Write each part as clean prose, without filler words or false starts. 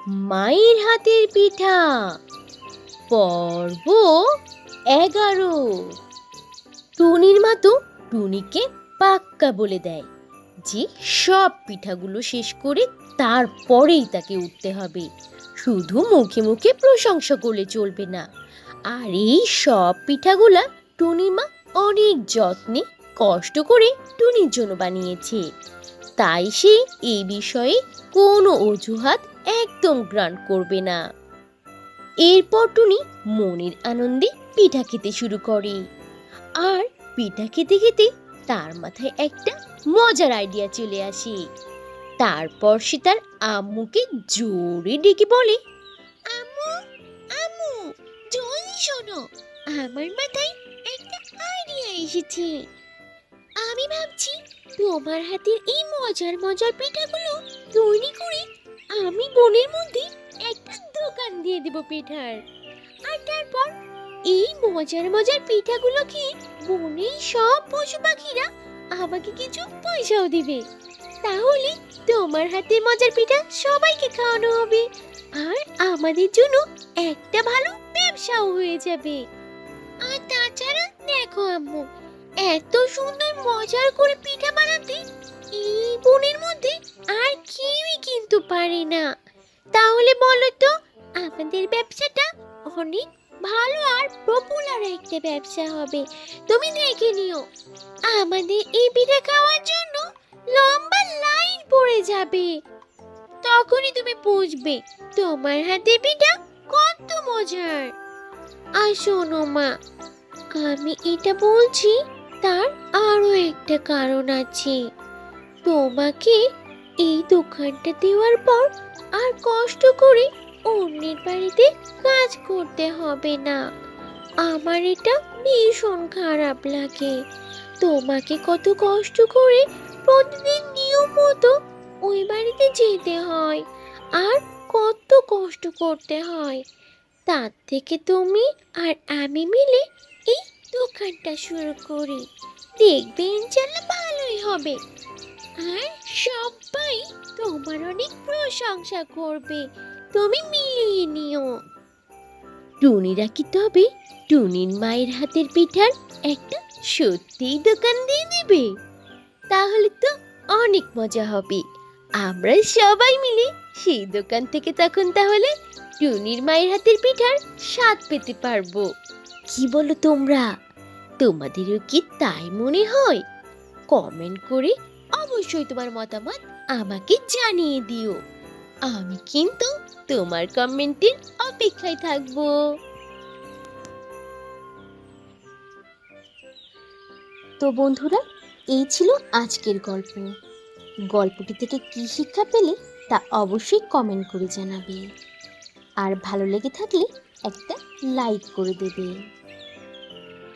মায়ের হাতের পিঠা পর্ব 11। টুনির মা তো টুনিকে পাক্কা বলে দেয় যে সব পিঠাগুলো শেষ করে তারপরেই তাকে উঠতে হবে, শুধু মুখে মুখে প্রশংসা করলে চলবে না। আর এই সব পিঠাগুলা টুনির মা অনেক যত্নে কষ্ট করে টুনির জন্য বানিয়েছে, তাই সে এই বিষয়ে কোনো অজুহাত একদম গ্রান্ট করবে না। এরপর টুনি মনের আনন্দে পিঠা খেতে শুরু করে। আর পিঠা খেতে খেতে তার মাথায় একটা মজার আইডিয়া চলে আসে। তারপর সে তার আম্মুকে জোরে ডেকে বলে, আম্মু, আম্মু, জলদি শোনো, আমার মাথায় একটা আইডিয়া এসেছে। আমি ভাবছি তোমার হাতের এই মজার মজার পিঠাগুলো তৈরি করে আমি বনের মধ্যে একটা দোকান দিয়ে দেব পিঠার। আর তারপর এই মজার মজার পিঠাগুলো খেয়ে বনের সব পশু পাখিরা আমাকে কিছু পয়সাও দিবে। তাহলে তোমার হাতের মজার পিঠা সবাইকে খাওয়ানো হবে, আর আমাদের জন্য একটা ভালো ব্যবসাও হয়ে যাবে। আর তাছাড়া দেখো আম্মু, এত সুন্দর মজার করে পিঠা বানাতে এই বনের মধ্যে আর কেউই কিন্তু পারে না। তাহলে বলো তো, আমাদের ব্যবসাটা অনেক ভালো আর পপুলার একটা ব্যবসা হবে। তুমি দেখে নিও, আমাদের এই পিঠা খাওয়ার জন্য লম্বা লাইন পড়ে যাবে। তখনই তুমি বুঝবে তোমার হাতে পিঠা কত মজার। আর শোনো মা, আমি এটা বলছি তার আরো একটা কারণ আছে। তোমাকে এই দোকানটা দেওয়ার পর আর কষ্ট করে অন্যের বাড়িতে কাজ করতে হবে না। আমার এটা ভীষণ খারাপ লাগে। তোমাকে কত কষ্ট করে প্রতিদিন নিয়ম মতো ওই বাড়িতে যেতে হয় আর কত কষ্ট করতে হয়। তার থেকে তুমি আর আমি মিলে এই দোকানটা শুরু করি, দেখবে ইনশাল্লাহ ভালোই হবে। আর সবাই তোমার অনেক প্রশংসা করবে। তুমি মিলিয়ে নিও। টুনিরা কি তবে টুনির মায়ের হাতের পিঠার একটা সত্যিই দোকান দিয়ে দেবে? তাহলে তো অনেক মজা হবে। আমরা সবাই মিলে সেই দোকান থেকে তখন তাহলে টুনির মায়ের হাতের পিঠার স্বাদ পেতে পারবো। কি বলো তোমরা? তোমাদেরও কি তাই মনে হয়? কমেন্ট করে অবশ্যই তোমার মতামত আমাকে জানিয়ে দিও। আমি কিন্তু তোমার কমেন্টের অপেক্ষায় থাকবো। তো বন্ধুরা, এই ছিল আজকের গল্প। গল্পটি থেকে কি শিক্ষা পেলে তা অবশ্যই কমেন্ট করে জানাবে। আর ভালো লেগে থাকলে একটা লাইক করে দেবে।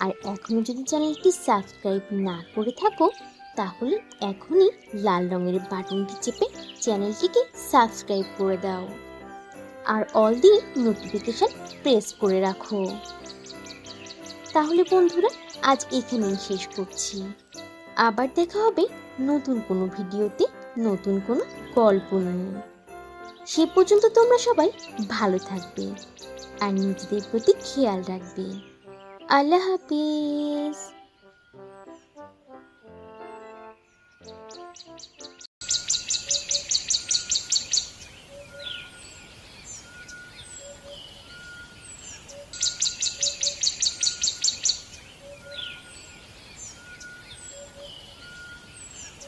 আর এখনো যদি চ্যানেলটি সাবস্ক্রাইব না করে থাকো, তাহলে এখনই লাল রঙের বাটনটি চেপে চ্যানেলটিকে সাবস্ক্রাইব করে দাও। আর অল দিয়ে নোটিফিকেশন প্রেস করে রাখো। তাহলে বন্ধুরা, আজ এখানেই শেষ করছি। আবার দেখা হবে নতুন কোনো ভিডিওতে, নতুন কোনো গল্প নিয়ে। সে পর্যন্ত তোমরা সবাই ভালো থাকবে আর নিজেদের প্রতি খেয়াল রাখবে। আল্লাহ হাফিজ।